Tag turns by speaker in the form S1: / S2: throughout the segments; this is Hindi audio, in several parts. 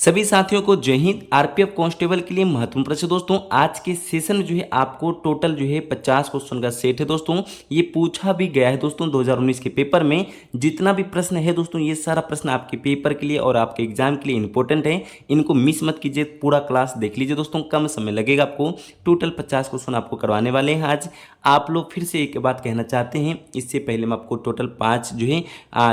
S1: सभी साथियों को जय हिंद। आरपीएफ कांस्टेबल के लिए महत्वपूर्ण प्रश्न दोस्तों, आज के सेशन में जो है आपको टोटल जो है 50 क्वेश्चन का सेट है दोस्तों। ये पूछा भी गया है दोस्तों 2019 के पेपर में। जितना भी प्रश्न है दोस्तों, ये सारा प्रश्न आपके पेपर के लिए और आपके एग्जाम के लिए इंपॉर्टेंट है। इनको मिस मत कीजिए, पूरा क्लास देख लीजिए दोस्तों, कम समय लगेगा आपको। टोटल 50 क्वेश्चन आपको करवाने वाले हैं आज। आप लोग फिर से एक बात कहना चाहते हैं, इससे पहले मैं आपको टोटल 5 जो है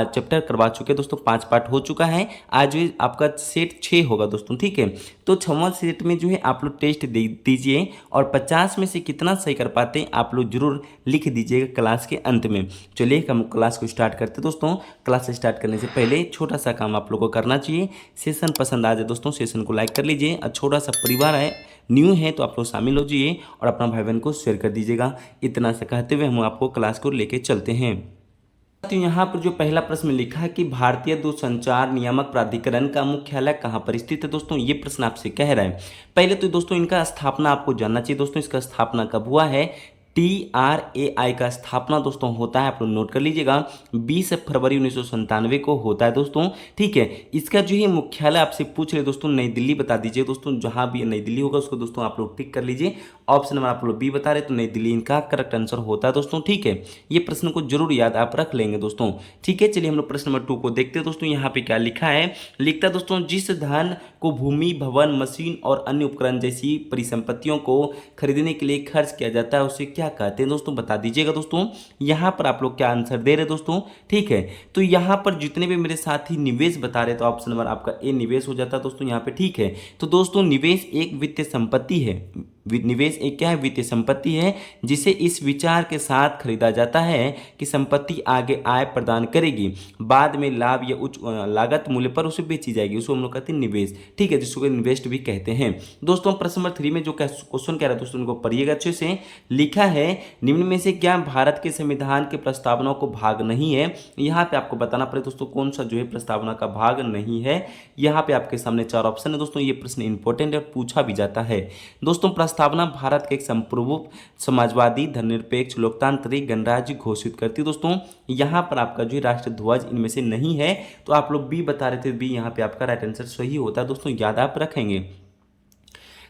S1: चैप्टर करवा चुके हैं दोस्तों, 5 पार्ट हो चुका है। आज जो आपका सेट 6 होगा दोस्तों, ठीक है। तो 6वां सेट में जो है आप लोग टेस्ट दे दीजिए और 50 में से कितना सही कर पाते हैं आप लोग जरूर लिख दीजिएगा क्लास के अंत में। चलिए हम क्लास को स्टार्ट करते हैं दोस्तों। क्लास स्टार्ट करने से पहले छोटा सा काम आप लोगों को करना चाहिए। सेशन पसंद आ जाए दोस्तों, सेशन को लाइक कर लीजिए और छोटा सा परिवार है, न्यू है तो आप लोग शामिल हो जाइए और अपना भाई बहन को शेयर कर दीजिएगा। इतना सा कहते हुए हम आपको क्लास को लेके चलते हैं। तो यहाँ पर जो पहला प्रश्न लिखा है कि भारतीय दूरसंचार नियामक प्राधिकरण का मुख्यालय कहाँ पर स्थित है दोस्तों, ये प्रश्न आपसे कह रहा है। पहले तो दोस्तों इनका स्थापना आपको जानना चाहिए दोस्तों। इसका स्थापना कब हुआ है? TRAI का स्थापना दोस्तों होता है, आप लोग नोट कर लीजिएगा, 20 फरवरी 1997 को होता है दोस्तों, ठीक है। इसका जो है मुख्यालय आपसे पूछ रहे दोस्तों, नई दिल्ली बता दीजिए दोस्तों। जहां भी नई दिल्ली होगा उसको दोस्तों आप लोग टिक कर लीजिए। ऑप्शन नंबर आप लोग बी बता रहे तो नई दिल्ली इनका करेक्ट आंसर होता है दोस्तों, ठीक है। ये प्रश्न को जरूर याद आप रख लेंगे दोस्तों, ठीक है। चलिए हम लोग प्रश्न नंबर 2 को देखते हैं दोस्तों। यहाँ पे क्या लिखा है? लिखता है दोस्तों, जिस धन को भूमि, भवन, मशीन और अन्य उपकरण जैसी परिसंपत्तियों को खरीदने के लिए खर्च किया जाता है उसे क्या कहते हैं दोस्तों, बता दीजिएगा दोस्तों। यहाँ पर आप लोग क्या आंसर दे रहे दोस्तों, ठीक है। तो यहाँ पर जितने भी मेरे साथी निवेश बता रहे तो ऑप्शन नंबर आपका ए निवेश हो जाता है दोस्तों यहाँ पे, ठीक है। तो दोस्तों निवेश एक वित्तीय संपत्ति है। निवेश एक क्या है? वित्तीय संपत्ति है, जिसे इस विचार के साथ खरीदा जाता है कि संपत्ति आगे आय प्रदान करेगी, बाद में लाभ या उच्च लागत मूल्य पर उसे बेची जाएगी, उसको हम लोग कहते हैं निवेश, ठीक है, जिसको इन्वेस्ट भी कहते हैं दोस्तों। प्रश्न नंबर 3 में जो क्वेश्चन कह रहा है दोस्तों, उनको पढ़िएगा अच्छे से। लिखा है, निम्न में से क्या भारत के संविधान के प्रस्तावना को भाग नहीं है? यहाँ पे आपको बताना पड़े दोस्तों कौन सा जो है प्रस्तावना का भाग नहीं है। यहाँ पे आपके सामने 4 ऑप्शन है दोस्तों। ये प्रश्न इंपॉर्टेंट है, पूछा भी जाता है दोस्तों। प्रस्तावना भारत के एक संप्रभु, समाजवादी, धर्मनिरपेक्ष, लोकतांत्रिक गणराज्य घोषित करती है दोस्तों। यहाँ पर आपका जो राष्ट्र ध्वज इनमें से नहीं है, तो आप लोग बी बता रहे थे, बी यहाँ पे आपका राइट आंसर सही होता है दोस्तों, याद आप रखेंगे।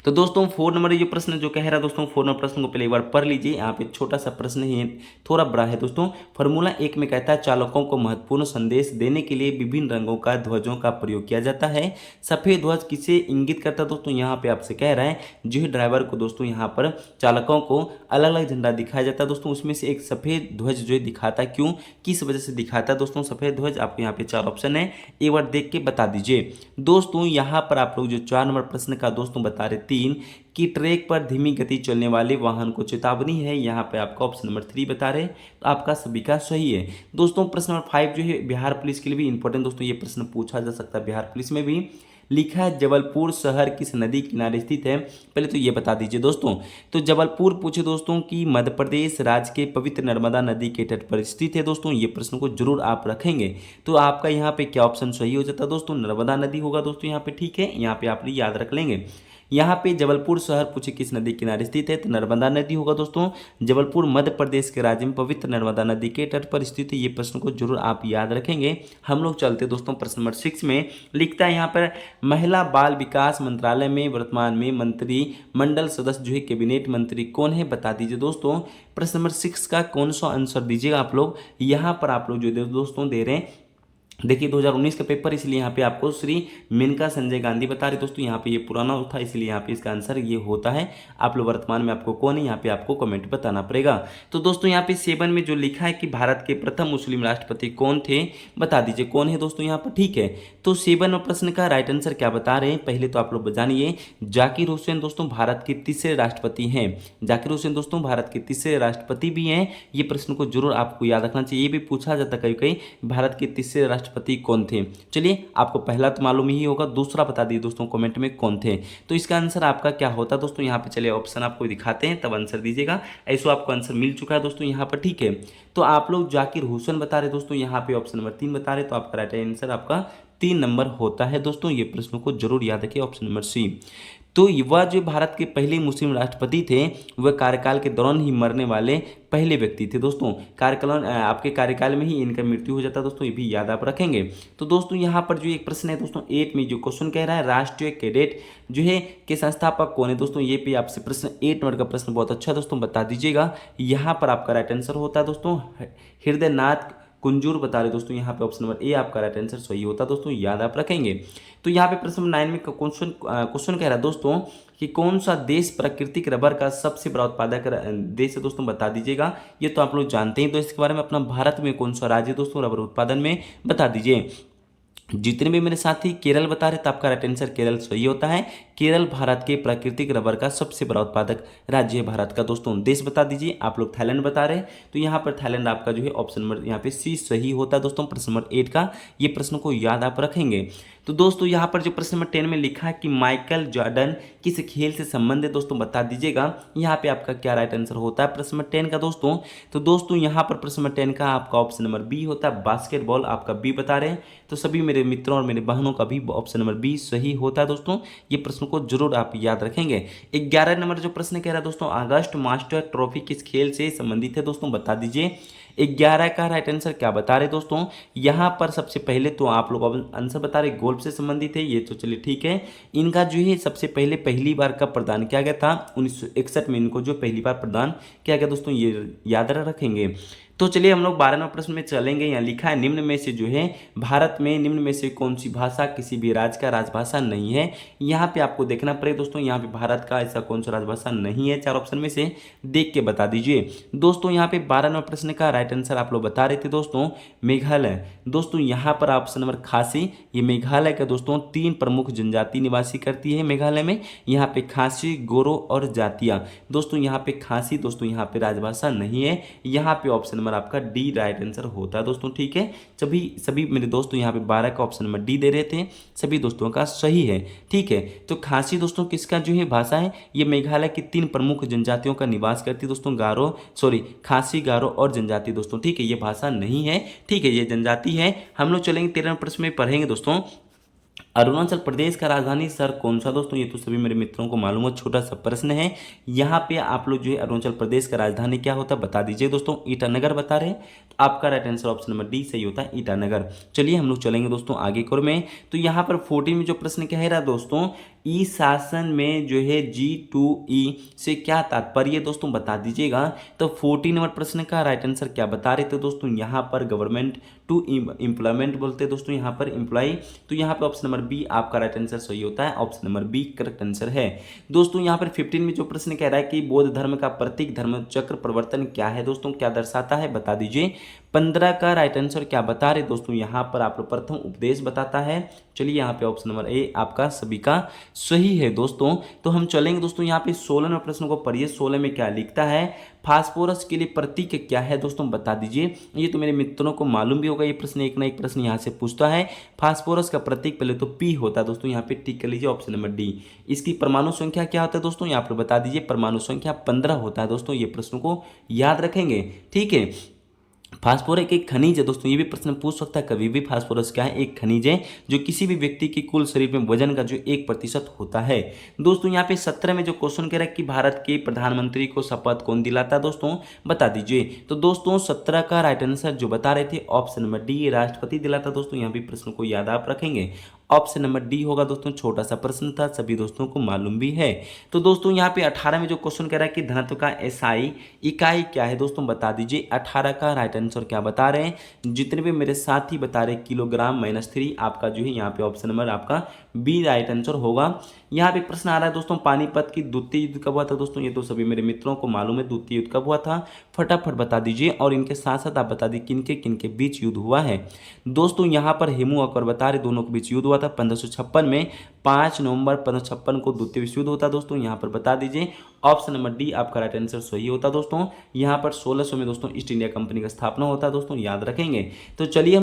S1: तो दोस्तों 4 नंबर ये प्रश्न जो कह रहा है दोस्तों, 4 नंबर प्रश्न को पहले एक बार पढ़ लीजिए। यहाँ पे छोटा सा प्रश्न है, थोड़ा बड़ा है दोस्तों। फॉर्मूला 1 में कहता है, चालकों को महत्वपूर्ण संदेश देने के लिए विभिन्न रंगों का ध्वजों का प्रयोग किया जाता है। सफेद ध्वज किसे इंगित करता है दोस्तों? यहाँ पे आपसे कह रहा है जो है ड्राइवर को दोस्तों, यहाँ पर चालकों को अलग अलग झंडा दिखाया जाता है दोस्तों। उसमें से एक सफेद ध्वज जो है दिखाता है, क्यों, किस वजह से दिखाता है दोस्तों सफेद ध्वज? आपको यहाँ पे 4 ऑप्शन है, एक बार देख के बता दीजिए दोस्तों। यहाँ पर आप लोग जो 4 नंबर प्रश्न का दोस्तों बता रहे 3 कि ट्रैक पर धीमी गति चलने वाले वाहन को चेतावनी है, यहाँ पे आपका ऑप्शन नंबर 3 बता रहे, तो आपका सभी का सही है दोस्तों। प्रश्न नंबर 5 जो है बिहार पुलिस के लिए भी इंपॉर्टेंट दोस्तों, ये प्रश्न पूछा जा सकता है बिहार पुलिस में भी। लिखा है, जबलपुर शहर किस नदी किनारे स्थित है? पहले तो ये बता दीजिए दोस्तों। तो जबलपुर पूछे दोस्तों कि मध्य प्रदेश राज्य के पवित्र नर्मदा नदी के तट पर स्थित है दोस्तों। ये प्रश्न को जरूर आप रखेंगे, तो आपका यहाँ पे क्या ऑप्शन सही हो जाता है दोस्तों? नर्मदा नदी होगा दोस्तों यहाँ पे, ठीक है। यहाँ पे आप याद रख लेंगे। यहाँ पे जबलपुर शहर पूछे किस नदी किनारे स्थित है, तो नर्मदा नदी होगा दोस्तों। जबलपुर मध्य प्रदेश के राज्य में पवित्र नर्मदा नदी के तट पर स्थित है। ये प्रश्न को जरूर आप याद रखेंगे। हम लोग चलते दोस्तों प्रश्न नंबर 6 में। लिखता है यहाँ पर, महिला बाल विकास मंत्रालय में वर्तमान में मंत्री मंडल सदस्य जो है कैबिनेट मंत्री कौन है, बता दीजिए दोस्तों। प्रश्न नंबर 6 का कौन सा आंसर दीजिएगा आप लोग। यहाँ पर आप लोग जो दोस्तों दे रहे हैं, देखिए 2019 का पेपर, इसलिए यहाँ पे आपको श्री मेनका संजय गांधी बता रहे दोस्तों। यहाँ पे ये पुराना था, इसलिए यहाँ पे इसका आंसर ये होता है। आप लोग वर्तमान में आपको कौन है, यहाँ पे आपको कमेंट बताना पड़ेगा। तो दोस्तों यहाँ पे 7 में जो लिखा है कि भारत के प्रथम मुस्लिम राष्ट्रपति कौन थे, बता दीजिए कौन है दोस्तों यहाँ पर, ठीक है। तो 7 प्रश्न का राइट आंसर क्या बता रहे हैं, पहले तो आप लोग जानिए। जाकिर हुसैन दोस्तों भारत के तीसरे राष्ट्रपति हैं। जाकिर हुसैन दोस्तों भारत के तीसरे राष्ट्रपति भी हैं। ये प्रश्न को जरूर आपको याद रखना चाहिए, ये भी पूछा जाता है कहीं कहीं, भारत के तीसरे राष्ट्रपति कौन थे। चलिए आपको पहला तो मालूम ही होगा, दूसरा बता दिए दोस्तों कमेंट में कौन थे। तो इसका आंसर आपका क्या होता है दोस्तों? यहाँ पे चलिए ऑप्शन आपको दिखाते हैं, तब आंसर दीजिएगा। ऐसा आपको आंसर मिल चुका है दोस्तों यहाँ पर, ठीक है। तो आप लोग जाकिर हुसैन बता रहे दोस्तों, यहाँ पे ऑप्शन नंबर 3 बता रहे, तो आपका राइट आंसर आपका 3 नंबर होता है दोस्तों। ये प्रश्नों को जरूर याद रखिए, ऑप्शन नंबर सी। तो वह जो भारत के पहले मुस्लिम राष्ट्रपति थे वह कार्यकाल के दौरान ही मरने वाले पहले व्यक्ति थे दोस्तों। कार्यकाल आपके कार्यकाल में ही इनका मृत्यु हो जाता है दोस्तों, ये भी याद आप रखेंगे। तो दोस्तों यहाँ पर जो एक प्रश्न है दोस्तों 8 में जो क्वेश्चन कह रहा है राष्ट्रीय कैडेट जो है के संस्थापक कौन है दोस्तों, ये भी आपसे प्रश्न 8 नंबर का प्रश्न बहुत अच्छा दोस्तों बता दीजिएगा। यहाँ पर आपका राइट आंसर होता है दोस्तों हृदयनाथ कुंजूर बता रहे दोस्तों, यहाँ पे ऑप्शन नंबर ए आपका राइट आंसर सही होता है दोस्तों, याद आप रखेंगे। तो यहाँ पे प्रश्न नंबर 9 में क्वेश्चन कह रहा है दोस्तों कि कौन सा देश प्राकृतिक रबर का सबसे बड़ा उत्पादक देश है दोस्तों, बता दीजिएगा। ये तो आप लोग जानते हैं, तो इसके बारे में अपना भारत में कौन सा राज्य है दोस्तों रबर उत्पादन में, बता दीजिए। जितने भी मेरे साथी केरल बता रहे तो आपका राइट आंसर केरल सही होता है। केरल भारत के प्राकृतिक रबर का सबसे बड़ा उत्पादक राज्य है भारत का दोस्तों। देश बता दीजिए, आप लोग थाईलैंड बता रहे हैं, तो यहाँ पर थाईलैंड आपका जो है ऑप्शन नंबर यहाँ पे सी सही होता है दोस्तों, प्रश्न नंबर 8 का। ये प्रश्न को याद आप रखेंगे। तो दोस्तों यहाँ पर जो प्रश्न नंबर 10 में लिखा है कि माइकल जॉर्डन किस खेल से संबंधित है दोस्तों, बता दीजिएगा। यहाँ पे आपका क्या राइट आंसर होता है प्रश्न नंबर 10 का दोस्तों। तो दोस्तों यहाँ पर प्रश्न नंबर 10 का आपका ऑप्शन नंबर बी होता है, बास्केटबॉल आपका बी बता रहे हैं। तो सभी मेरे मित्रों और मेरे बहनों का भी ऑप्शन नंबर बी सही होता है दोस्तों। ये प्रश्न को जरूर आप याद रखेंगे। 11 नंबर जो प्रश्न कह रहा है दोस्तों अगस्त मास्टर ट्रॉफी किस खेल से संबंधित है दोस्तों, बता दीजिए। 11 का राइट आंसर क्या बता रहे दोस्तों, यहाँ पर सबसे पहले तो आप लोग आंसर बता रहे गोल्फ से संबंधित है, ये तो चलिए ठीक है। इनका जो है सबसे पहले पहली बार कब प्रदान किया गया था, 1961 में इनको जो पहली बार प्रदान किया गया दोस्तों, ये याद रखेंगे। तो चलिए हम लोग 12 नंबर प्रश्न में चलेंगे। यहाँ लिखा है निम्न में से जो है भारत में निम्न में से कौन सी भाषा किसी भी राज्य का राजभाषा नहीं है। यहाँ पे आपको देखना पड़ेगा दोस्तों, यहाँ पे भारत का ऐसा कौन सा राजभाषा नहीं है, 4 ऑप्शन में से देख के बता दीजिए दोस्तों। यहाँ पे 12 नंबर प्रश्न का राइट आंसर आप लोग बता रहे थे दोस्तों मेघालय। दोस्तों यहाँ पर ऑप्शन नंबर खासी, ये मेघालय का दोस्तों 3 प्रमुख जनजाति निवासी करती है मेघालय में। यहाँ पे खासी, गोरो और जातिया दोस्तों, यहाँ पे खासी दोस्तों यहाँ पे राजभाषा नहीं है। यहाँ पे ऑप्शन नंबर आपका डी राइट आंसर होता है दोस्तों, ठीक है। सभी मेरे दोस्तों यहाँ पे 12 का ऑप्शन नंबर डी दे रहे थे, सभी दोस्तों का सही है, ठीक है। तो खासी दोस्तों किसका जो है भाषा है, ये मेघालय की 3 प्रमुख जनजातियों का निवास करती है दोस्तों, खासी, गारो और जनजाति दोस्तों, ठीक है। ये भाषा नहीं है, ठीक है, ये जनजाति है। हम लोग चलेंगे 13 प्रश्न में पढ़ेंगे दोस्तों अरुणाचल प्रदेश का राजधानी शहर कौन सा दोस्तों, ये तो सभी मेरे मित्रों को मालूम है, छोटा सा प्रश्न है। यहाँ पे आप लोग जो है अरुणाचल प्रदेश का राजधानी क्या होता है बता दीजिए दोस्तों, ईटानगर बता रहे हैं। तो आपका right answer option number D सही होता है, ईटानगर। चलिए हम लोग चलेंगे दोस्तों आगे कोर में। तो यहाँ पर 14 में जो प्रश्न कह रहा है दोस्तों ई शासन में जो है G2E से क्या तात्पर्य है दोस्तों, बता दीजिएगा। तो 14 नंबर प्रश्न का राइट आंसर क्या बता रहे थे दोस्तों, यहाँ पर गवर्नमेंट टू एम्प्लॉयमेंट बोलते हैं दोस्तों, यहाँ पर एम्प्लॉय। तो यहाँ पे ऑप्शन नंबर बी आपका राइट आंसर सही होता है, option number B correct answer है दोस्तों। यहाँ पर 15 में जो प्रश्न कह रहा है कि बौद्ध धर्म का प्रतीक धर्म चक्र प्रवर्तन क्या है दोस्तों, क्या दर्शाता है, बता दीजिए। 15 का राइट आंसर क्या बता रहे दोस्तों, यहाँ पर आप लोग प्रथम उपदेश बताता है। चलिए यहाँ पे ऑप्शन नंबर ए आपका सभी का सही है दोस्तों। तो हम चलेंगे दोस्तों यहाँ पे 16 नंबर प्रश्न को पढ़िए। 16 में क्या लिखता है, फास्फोरस के लिए प्रतीक क्या है दोस्तों, बता दीजिए। ये तो मेरे मित्रों को मालूम भी होगा, ये प्रश्न एक ना एक प्रश्न यहाँ से पूछता है। फास्फोरस का प्रतीक पहले तो पी होता है दोस्तों, यहाँ पे टिक कर लीजिए ऑप्शन नंबर डी। इसकी परमाणु संख्या क्या होता है दोस्तों, यहाँ पर बता दीजिए। परमाणु संख्या 15 होता है दोस्तों, ये प्रश्न को याद रखेंगे, ठीक है। फास्फोरस एक खनिज है दोस्तों, ये भी प्रश्न पूछ सकता है कभी भी। फास्फोरस क्या है, एक खनिज है जो किसी भी व्यक्ति के कुल शरीर में वजन का जो 1% होता है दोस्तों। यहाँ पे 17 में जो क्वेश्चन कह रहा है कि भारत के प्रधानमंत्री को शपथ कौन दिलाता है दोस्तों, बता दीजिए। तो दोस्तों 17 का राइट आंसर जो बता रहे थे ऑप्शन नंबर डी राष्ट्रपति दिलाता दोस्तों, यहाँ भी प्रश्न को याद आप रखेंगे, ऑप्शन नंबर डी होगा दोस्तों। छोटा सा प्रश्न था, सभी दोस्तों को मालूम भी है। तो दोस्तों यहाँ पे 18 में जो क्वेश्चन कह रहा है कि धनत्व का एसआई इकाई क्या है दोस्तों, बता दीजिए। 18 का राइट आंसर क्या बता रहे हैं, जितने भी मेरे साथी बता रहे किलोग्राम -3 आपका जो है यहाँ पे ऑप्शन नंबर आपका बी राइट आंसर होगा। यहाँ पे प्रश्न आ रहा है दोस्तों पानीपत की द्वितीय युद्ध कब हुआ था दोस्तों, ये तो सभी मेरे मित्रों को मालूम है द्वितीय युद्ध कब हुआ था, फटाफट बता दीजिए। और इनके साथ साथ आप बता दीजिए किनके किनके बीच युद्ध हुआ है दोस्तों। यहाँ पर हेमू अकबर बता रहे दोनों के बीच युद्ध हुआ था 1556 में। 5 नवंबर 1556 को द्वितीय विश्व युद्ध होता दोस्तों, यहाँ पर बता दीजिए। ऑप्शन नंबर डी आपका राइट आंसर सही होता दोस्तों। यहाँ पर 1600 में दोस्तों ईस्ट इंडिया कंपनी का स्थापना होता है दोस्तों, याद रखेंगे। तो चलिए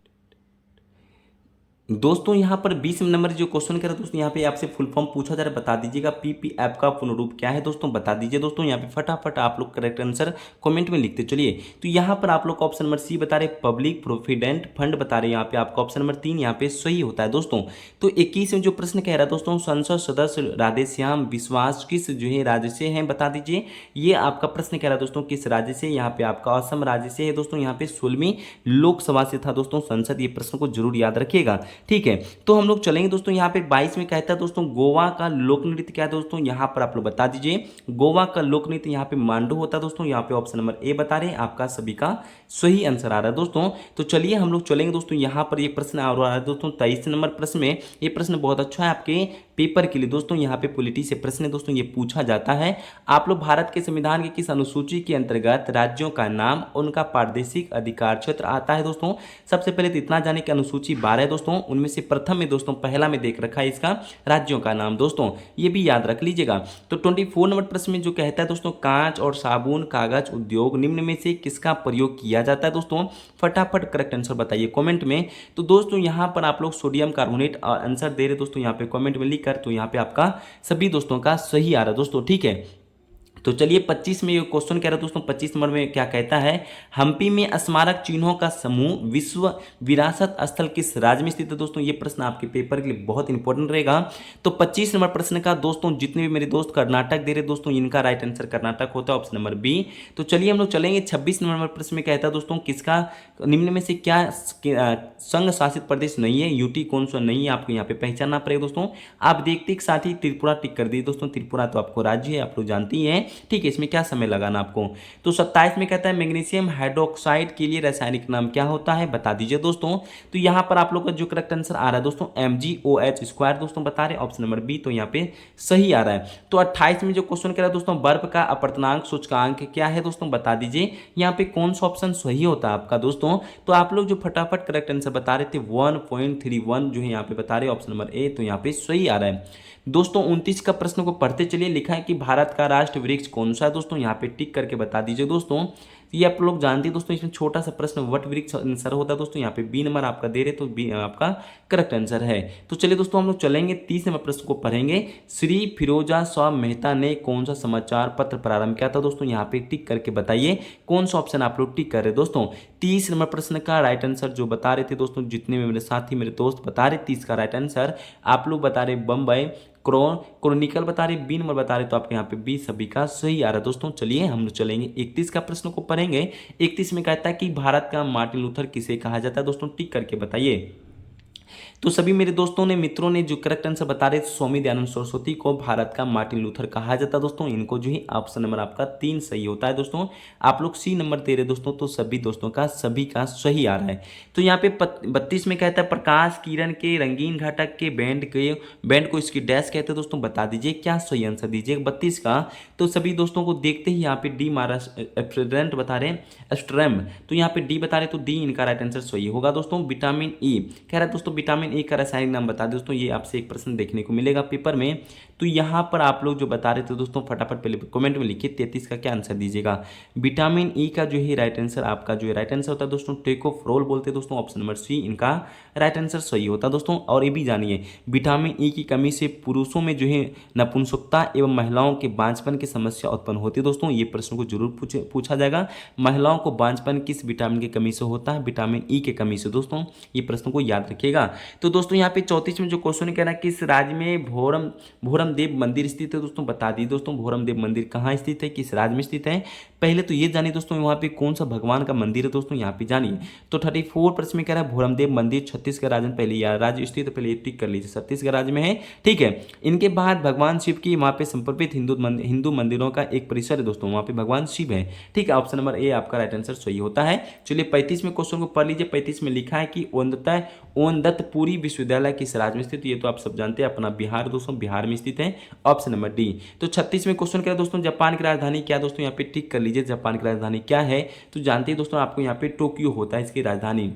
S1: दोस्तों यहाँ पर 20 नंबर जो क्वेश्चन कर रहे हैं दोस्तों, यहाँ पे आपसे फुल फॉर्म पूछा जा रहा है, बता दीजिएगा पीपी ऐप का पूर्ण रूप क्या है दोस्तों, बता दीजिए दोस्तों। यहाँ पे फटाफट आप लोग करेक्ट आंसर कमेंट में लिखते चलिए। तो यहाँ पर आप लोग का ऑप्शन नंबर सी बता रहे पब्लिक प्रोविडेंट फंड बता रहे हैं, यहाँ पे आपका ऑप्शन नंबर 3 यहाँ पे सही होता है दोस्तों। तो 21 में जो प्रश्न कह रहा है दोस्तों, संसद सदस्य राधेश्याम विश्वास किस जो है राज्य से हैं, बता दीजिए। ये आपका प्रश्न कह रहा है दोस्तों किस राज्य से, यहाँ पे आपका असम राज्य से है दोस्तों। यहाँ पे 16वीं लोकसभा से था दोस्तों संसद, ये प्रश्न को जरूर याद रखिएगा, ठीक है। तो हम लोग चलेंगे दोस्तों, यहाँ पे 22 में कहता है दोस्तों गोवा का लोक नृत्य क्या है दोस्तों, यहाँ पर आप लोग बता दीजिए। गोवा का लोक नृत्य यहाँ पे मांडू होता है दोस्तों, यहाँ पे ऑप्शन नंबर ए बता रहे हैं, आपका सभी का सही आंसर आ रहा है दोस्तों। तो चलिए हम लोग चलेंगे दोस्तों, यहाँ पर ये प्रश्न आ रहा है दोस्तों 23 नंबर प्रश्न में। ये प्रश्न बहुत अच्छा है आपके पेपर के लिए दोस्तों, यहाँ पे पॉलिटी से प्रश्न है दोस्तों, ये पूछा जाता है। आप लोग भारत के संविधान की किस अनुसूची के अंतर्गत राज्यों का नाम उनका प्रादेशिक अधिकार क्षेत्र आता है दोस्तों। सबसे पहले तो इतना जाने की अनुसूची 12 है दोस्तों, उनमें से प्रथम में दोस्तों पहला में देख रखा है इसका राज्यों का नाम दोस्तों, ये भी याद रख लीजिएगा। तो 24 नंबर प्रश्न में जो कहता है दोस्तों कांच और साबुन कागज उद्योग निम्न में से किसका प्रयोग किया जाता है दोस्तों, फटाफट करेक्ट आंसर बताइए कमेंट में। तो दोस्तों यहाँ पर आप लोग सोडियम कार्बोनेट आंसर दे रहे दोस्तों, यहाँ पे कमेंट में लिख कर, तो यहाँ पे आपका सभी दोस्तों का सही आ रहा है दोस्तों, ठीक है। तो चलिए 25 में ये क्वेश्चन कह रहा है दोस्तों, 25 नंबर में क्या कहता है, हम्पी में स्मारक चिन्हों का समूह विश्व विरासत स्थल किस राज्य में स्थित है दोस्तों। ये प्रश्न आपके पेपर के लिए बहुत इंपॉर्टेंट रहेगा। तो 25 नंबर प्रश्न का दोस्तों जितने भी मेरे दोस्त कर्नाटक दे रहे दोस्तों, इनका राइट आंसर कर्नाटक होता है, ऑप्शन नंबर बी। तो चलिए हम लोग चलेंगे 26 नंबर प्रश्न में कहता है दोस्तों किसका निम्न में से क्या संघ शासित प्रदेश नहीं है, यूटी कौन सा नहीं है, आपको यहाँ पे पहचानना पड़ेगा दोस्तों। आप देखते एक साथ ही त्रिपुरा टिक कर दिए दोस्तों, त्रिपुरा तो आपको राज्य है, आप लोग जानती हैं, ठीक है। इसमें क्या समय लगाना आपको। तो 27 में कहता है मैग्नीशियम हाइड्रोक्साइड के लिए रासायनिक नाम क्या होता है, बता दीजिए दोस्तों। तो यहाँ पर आप लोग का जो करेक्ट आंसर आ रहा है दोस्तों MgOH² दोस्तों बता रहे, ऑप्शन नंबर बी तो यहाँ पे सही आ रहा है। तो 28 में जो क्वेश्चन कह रहा है दोस्तों बर्फ का अपवर्तनांक सूचकांक क्या है दोस्तों, बता दीजिए। यहाँ पे कौन सा ऑप्शन सही होता है आपका दोस्तों। तो आप लोग जो फटाफट करेक्ट आंसर बता रहे थे 1.31 जो है यहाँ पे बता रहे, ऑप्शन नंबर ए तो यहाँ पे सही आ रहा है दोस्तों। 29 का प्रश्न को पढ़ते चलिए, लिखा है कि भारत का राष्ट्र वृक्ष कौन सा है दोस्तों, यहाँ पे टिक करके बता दीजिए दोस्तों। ये आप लोग जानते हैं दोस्तों, इसमें छोटा सा प्रश्न वट वृक्ष आंसर होता है दोस्तों, यहाँ पे बी नंबर आपका दे रहे तो बी आपका करेक्ट आंसर है। तो चलिए दोस्तों हम लोग चलेंगे 30 नंबर प्रश्न को पढ़ेंगे। श्री फिरोजा शाह मेहता ने कौन सा समाचार पत्र प्रारंभ किया था दोस्तों, यहाँ पे टिक करके बताइए कौन सा ऑप्शन आप लोग टिक कर रहे दोस्तों। 30 नंबर प्रश्न का राइट आंसर जो बता रहे थे दोस्तों, जितने भी मेरे साथी मेरे दोस्त बता रहे 30 का राइट आंसर, आप लोग बता रहे बम्बई क्रॉनिकल बता रहे, बी नंबर बता रहे, तो आपके यहाँ पे बी सभी का सही आ रहा है दोस्तों। चलिए हम लोग चलेंगे 31 का प्रश्न को पढ़ेंगे। 31 में कहता है कि भारत का मार्टिन लूथर किसे कहा जाता है दोस्तों, टिक करके बताइए। तो सभी मेरे दोस्तों ने मित्रों ने जो करेक्ट आंसर बता रहे स्वामी दयानंद सरस्वती को भारत का मार्टिन लूथर कहा जाता है दोस्तों, इनको जो है ऑप्शन नंबर आपका 3 सही होता है दोस्तों। आप लोग सी नंबर दे रहे दोस्तों, तो सभी दोस्तों का सभी का सही आ रहा है। तो यहाँ पे 32 में कहता है प्रकाश किरण के रंगीन घटक के बैंड को इसकी डैश कहते हैं दोस्तों, बता दीजिए क्या सही आंसर दीजिए 32 का। तो सभी दोस्तों को देखते ही यहाँ पे डी मारा एफ्रेडेंट बता रहे एस्ट्रेम, तो यहाँ पे डी बता रहे, तो डी इनका राइट आंसर सही होगा दोस्तों। विटामिन ई कह रहा है दोस्तों, विटामिन ए का रासायनिक नाम बता दे दोस्तों, ये आपसे एक प्रश्न देखने को मिलेगा पेपर में। तो यहाँ पर आप लोग जो बता रहे थे दोस्तों फटाफट पहले कमेंट में लिखिए 33 का क्या आंसर दीजिएगा। विटामिन ई का जो है राइट आंसर आपका जो है राइट आंसर होता है दोस्तों टेकोफ्रोल बोलते हैं दोस्तों, ऑप्शन नंबर सी इनका राइट आंसर सही होता है दोस्तों। और ये भी जानिए विटामिन ई की कमी से पुरुषों में जो है नपुंसकता एवं महिलाओं के बांझपन की समस्या उत्पन्न होती है दोस्तों, ये प्रश्न को जरूर पूछा जाएगा। महिलाओं को बांझपन किस विटामिन की कमी से होता है, विटामिन ई के कमी से दोस्तों, ये प्रश्न को याद रखिएगा। तो दोस्तों यहाँ पे 34 में जो क्वेश्चन कह रहा है किस राज्य में भोरम देव मंदिर स्थित है दोस्तों, बता दी दोस्तों भोरम देव मंदिर कहाँ स्थित है, किस राज्य में स्थित है। पहले तो ये जानिए दोस्तों वहाँ पे कौन सा भगवान का मंदिर है दोस्तों, यहाँ पे जानिए। तो 34 प्रश्न में कह रहा है भोरम देव मंदिर छत्तीसगढ़ राज्य में पहले राज्य स्थित है, पहले टिक कर लीजिए छत्तीसगढ़ राज्य में है, ठीक है। इनके बाद भगवान शिव की वहाँ पे समर्पित हिंदू मंदिरों का एक परिसर है दोस्तों, वहाँ पे भगवान शिव है, ठीक है। ऑप्शन नंबर ए आपका राइट आंसर सही होता है। चलिए 35 में क्वेश्चन को पढ़ लीजिए। 35 में लिखा है कि ओनदत्तपुरी विश्वविद्यालय किस राज्य में स्थित, ये तो आप सब जानते हैं अपना बिहार दोस्तों, बिहार में स्थित है, ऑप्शन नंबर डी। तो 36 में क्वेश्चन क्या है दोस्तों, जापान की राजधानी क्या दोस्तों, यहाँ पे टिक कर लीजिए जापान की राजधानी क्या है। तो जानते हैं दोस्तों आपको यहाँ पे टोक्यो होता है इसकी राजधानी।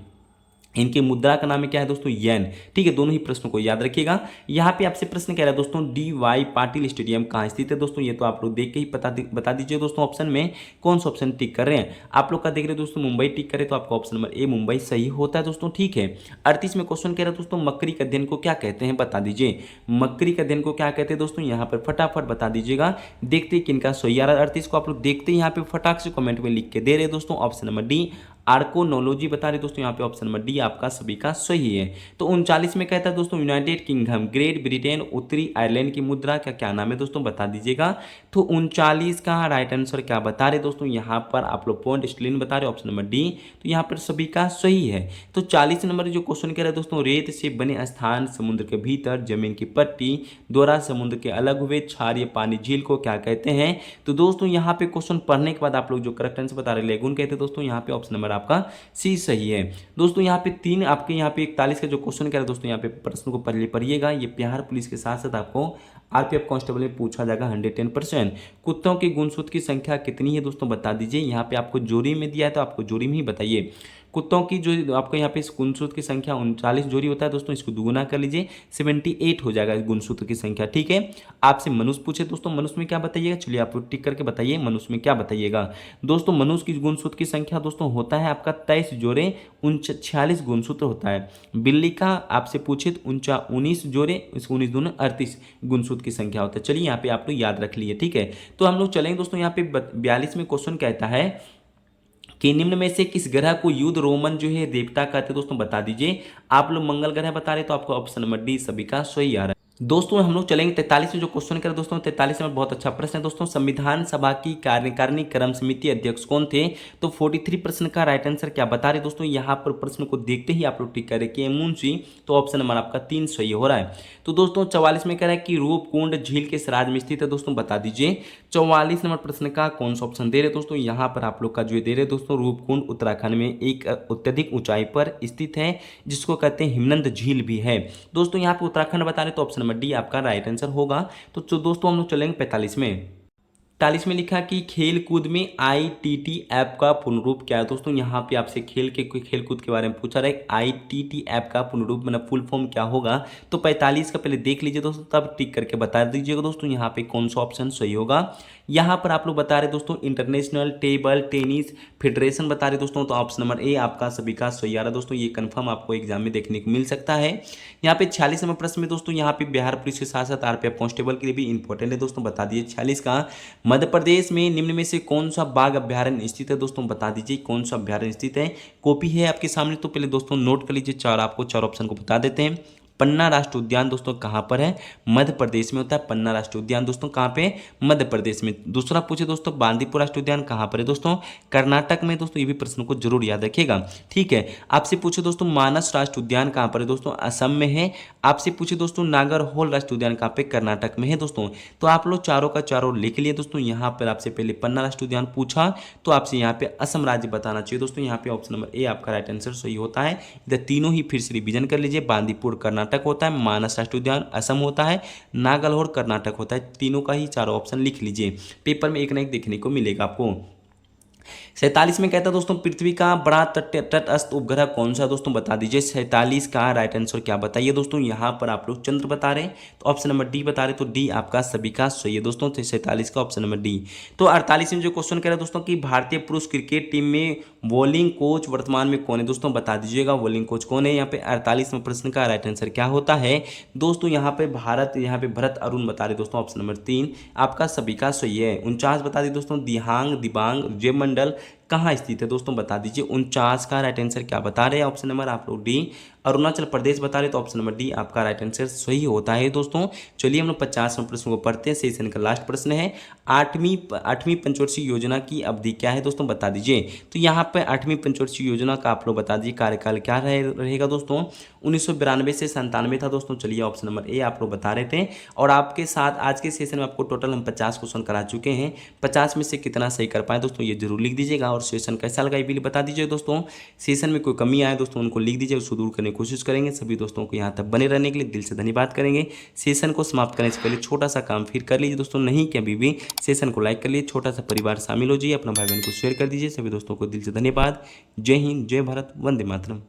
S1: इनके मुद्रा का नाम क्या है दोस्तों, येन। ठीक है, दोनों ही प्रश्नों को याद रखिएगा। यहाँ पे आपसे प्रश्न कह रहा है दोस्तों, DY पाटिल स्टेडियम कहाँ स्थित है दोस्तों, ये तो आप लोग देख के ही बता दीजिए दोस्तों ऑप्शन में कौन सा ऑप्शन टिक कर रहे हैं। आप लोग का देख रहे हैं दोस्तों मुंबई टिक करे, तो आपका ऑप्शन नंबर ए मुंबई सही होता है दोस्तों। ठीक है, 38 में क्वेश्चन कह रहा है दोस्तों, मकड़ी के अध्ययन को क्या कहते हैं, बता दीजिए। मकड़ी के अध्ययन को क्या कहते हैं दोस्तों, यहाँ पर फटाफट बता दीजिएगा। देखते किनका सही आ रहा है। 38 को आप लोग देखते ही यहाँ पे फटाक से कमेंट में लिख के दे रहे हैं दोस्तों, ऑप्शन नंबर डी आर्कोनोलॉजी बता रहे दोस्तों, यहाँ पे ऑप्शन नंबर डी आपका सभी का सही है। तो 39 में कहता है दोस्तों, यूनाइटेड किंगडम, ग्रेट ब्रिटेन, उत्तरी आयरलैंड की मुद्रा का क्या नाम है दोस्तों, बता दीजिएगा। तो 39 का राइट आंसर क्या बता रहे दोस्तों, यहाँ पर आप लोग पॉइंट स्टर्लिंग बता रहे ऑप्शन नंबर डी, तो यहाँ पर सभी का सही है। तो 40 नंबर जो क्वेश्चन कह रहे हैं दोस्तों, रेत से बने स्थान, समुद्र के भीतर, जमीन की पट्टी द्वारा समुद्र के अलग हुए क्षारीय पानी झील को क्या कहते हैं। तो दोस्तों यहाँ पे क्वेश्चन पढ़ने के बाद आप लोग जो करेक्ट आंसर बता रहे लेगुन कहते हैं दोस्तों, यहाँ पे ऑप्शन नंबर आपका सी सही है दोस्तों। यहाँ पे तीन आपके यहाँ पे 41 का जो क्वेश्चन कह रहे हैं दोस्तों, यहाँ पे प्रश्न को पढ़िएगा। ये बिहार पुलिस के साथ साथ आपको आरपीएफ कांस्टेबल में पूछा जाएगा 110%। कुत्तों की गुणसूत्र की संख्या कितनी है दोस्तों, बता दीजिए। यहाँ पे आपको जोड़ी में दिया है तो आपको जोड़ी में ही बताइए। कुत्तों की जो आपको यहाँ पे गुणसूत्र की संख्या 39 जोड़ी होता है दोस्तों, इसको दुगुना कर लीजिए, 78 हो जाएगा गुणसूत्र की संख्या। ठीक है, आपसे मनुष्य पूछे दोस्तों, मनुष्य में क्या बताइएगा, चलिए आप टिक करके बताइए मनुष्य में क्या बताइएगा दोस्तों। मनुष्य की गुणसूत्र की संख्या दोस्तों होता है आपका 23 जोड़े, 46 गुणसूत्र होता है। बिल्ली का आपसे पूछे तो 19 जोड़े, 19 दूनी 38 गुणसूत्र की संख्या होता है। चलिए यहाँ पे आप लोग याद रख लिए। ठीक है, तो हम लोग चलेंगे दोस्तों, यहाँ पे 42 में क्वेश्चन कहता है कि निम्न में से किस ग्रह को युद्ध रोमन जो है देवता कहते हैं दोस्तों, बता दीजिए। आप लोग मंगल ग्रह बता रहे तो आपको ऑप्शन नंबर डी सभी का सही आ रहा है दोस्तों। हम लोग चलेंगे 43 में जो क्वेश्चन करें दोस्तों, 43 में बहुत अच्छा प्रश्न है दोस्तों, संविधान सभा की कार्यकारिणी क्रम समिति अध्यक्ष कौन थे। तो 43 प्रश्न का राइट आंसर क्या बता रहे दोस्तों, यहाँ पर प्रश्न को देखते ही आप लोग टिक करें कि मुंशी, तो ऑप्शन नंबर आपका 3 सही हो रहा है। तो दोस्तों 44 में कह रहा है कि रूपकुंड झील किस राज्य में स्थित है दोस्तों, बता दीजिए। 44 नंबर प्रश्न का कौन सा ऑप्शन दे रहे दोस्तों, यहाँ पर आप लोग का जो दे रहे दोस्तों, रूपकुंड उत्तराखंड में एक अत्यधिक ऊंचाई पर स्थित है, जिसको कहते हैं हिमनंद झील भी है दोस्तों। यहाँ पे उत्तराखंड बता रहे तो ऑप्शन नंबर डी आपका राइट आंसर होगा। तो दोस्तों हम लोग चलेंगे 45 में। 41 में लिखा कि खेल कूद में ITT ऐप का पूर्ण रूप क्या है दोस्तों। यहाँ पे आपसे खेल कूद के बारे में पूछा रहा है, ITT ऐप का पूर्ण रूप मतलब फुल फॉर्म क्या होगा। तो 45 का पहले देख लीजिए दोस्तों, तब टिक करके बता दीजिएगा दोस्तों यहाँ पे कौन सा ऑप्शन सही होगा। यहाँ पर आप लोग बता रहे दोस्तों, इंटरनेशनल टेबल टेनिस फेडरेशन बता रहे दोस्तों, तो ऑप्शन नंबर ए आपका सभी का सही आ रहा है दोस्तों। ये कंफर्म आपको एग्जाम में देखने को मिल सकता है। यहाँ पे 46 नंबर प्रश्न में दोस्तों, यहाँ पे बिहार पुलिस के साथ साथ आरपीएफ कांस्टेबल के लिए भी इंपॉर्टेंट है दोस्तों, बता दीजिए। 46 का मध्य प्रदेश में निम्न में से कौन सा बाघ अभ्यारण्य स्थित है दोस्तों, बता दीजिए कौन सा अभ्यारण्य स्थित है। कॉपी है आपके सामने, तो पहले दोस्तों नोट कर लीजिए, आपको चार ऑप्शन को बता देते हैं। पन्ना राष्ट्रीय उद्यान दोस्तों कहाँ पर है, मध्य प्रदेश में होता है। पन्ना राष्ट्रीय उद्यान दोस्तों कहाँ पे, मध्य प्रदेश में। दूसरा पूछे दोस्तों, बांदीपुर राष्ट्रीय उद्यान कहाँ पर है दोस्तों, कर्नाटक में दोस्तों। ये भी प्रश्न को जरूर याद रखिएगा। ठीक है, आपसे पूछे दोस्तों, मानस राष्ट्रीय उद्यान कहाँ पर है दोस्तों, असम में है। आपसे पूछे दोस्तों, नागरहोल राष्ट्रीय उद्यान कहाँ पे, कर्नाटक में है दोस्तों। तो आप लोग चारों का चारों लिख लिए दोस्तों। यहाँ पर आपसे पहले पन्ना राष्ट्रीय उद्यान पूछा, तो आपसे यहाँ पे असम राज्य बताना चाहिए दोस्तों। यहाँ पे ऑप्शन नंबर ए आपका राइट आंसर सही होता है। इधर तीनों ही फिर से रिवीजन कर लीजिए। बांदीपुर कर्नाटक होता है, मानस राष्ट्रीय उद्यान असम होता है, नागरहोल कर्नाटक होता है। तीनों का ही चारों ऑप्शन लिख लीजिए, पेपर में एक ना एक देखने को मिलेगा आपको। 47 में कहता है दोस्तों, पृथ्वी का बड़ा तटस्थ उपग्रह कौन सा दोस्तों, बता दीजिए। 47 का राइट आंसर क्या बताइए दोस्तों। यहाँ पर आप लोग चंद्र बता रहे हैं, तो ऑप्शन नंबर डी बता रहे, तो डी आपका सभी का सही है दोस्तों। 47 का ऑप्शन नंबर डी। तो 48 में जो क्वेश्चन कह रहा है दोस्तों कि भारतीय पुरुष क्रिकेट टीम में बॉलिंग कोच वर्तमान में कौन है दोस्तों, बता दीजिएगा बॉलिंग कोच कौन है। यहाँ पे 48 में प्रश्न का राइट आंसर क्या होता है दोस्तों, यहाँ पे भरत अरुण बता रहे दोस्तों, ऑप्शन नंबर 3 आपका सभी का सही है। 49 बता दिए दोस्तों, दिबांग जय मंडल कहाँ स्थित है दोस्तों, बता दीजिए। 49 का राइट आंसर क्या बता रहे हैं, ऑप्शन नंबर आप लोग डी अरुणाचल प्रदेश बता रहे, तो ऑप्शन नंबर डी आपका राइट आंसर सही होता है दोस्तों। चलिए हम लोग 50वें प्रश्न को पढ़ते हैं। सेशन का लास्ट प्रश्न है, आठवीं पंचवर्षीय योजना की अवधि क्या है दोस्तों, बता दीजिए। तो यहाँ पे 8वीं पंचवर्षीय योजना का आप लोग बता दीजिए कार्यकाल क्या रहेगा दोस्तों। 1992 से 97 था दोस्तों। चलिए ऑप्शन नंबर ए आप लोग बता रहे थे। और आपके साथ आज के सेशन में आपको टोटल हम 50 क्वेश्चन करा चुके हैं। 50 में से कितना सही कर पाए दोस्तों, ये जरूर लिख दीजिएगा। और सेशन कैसा लगा ये भी बता दीजिए दोस्तों। सेशन में कोई कमी आए दोस्तों, उनको लिख दीजिए, उसको दूर करने की कोशिश करेंगे। सभी दोस्तों को यहाँ तक बने रहने के लिए दिल से धन्यवाद करेंगे। सेशन को समाप्त करने से पहले छोटा सा काम फिर कर लीजिए दोस्तों, नहीं कि अभी भी सेशन को लाइक कर लीजिए, छोटा सा परिवार शामिल हो जाइए, अपना भाई बहन को शेयर कर दीजिए। सभी दोस्तों को दिल से धन्यवाद। जय हिंद, जय भारत, वंदे मातरम।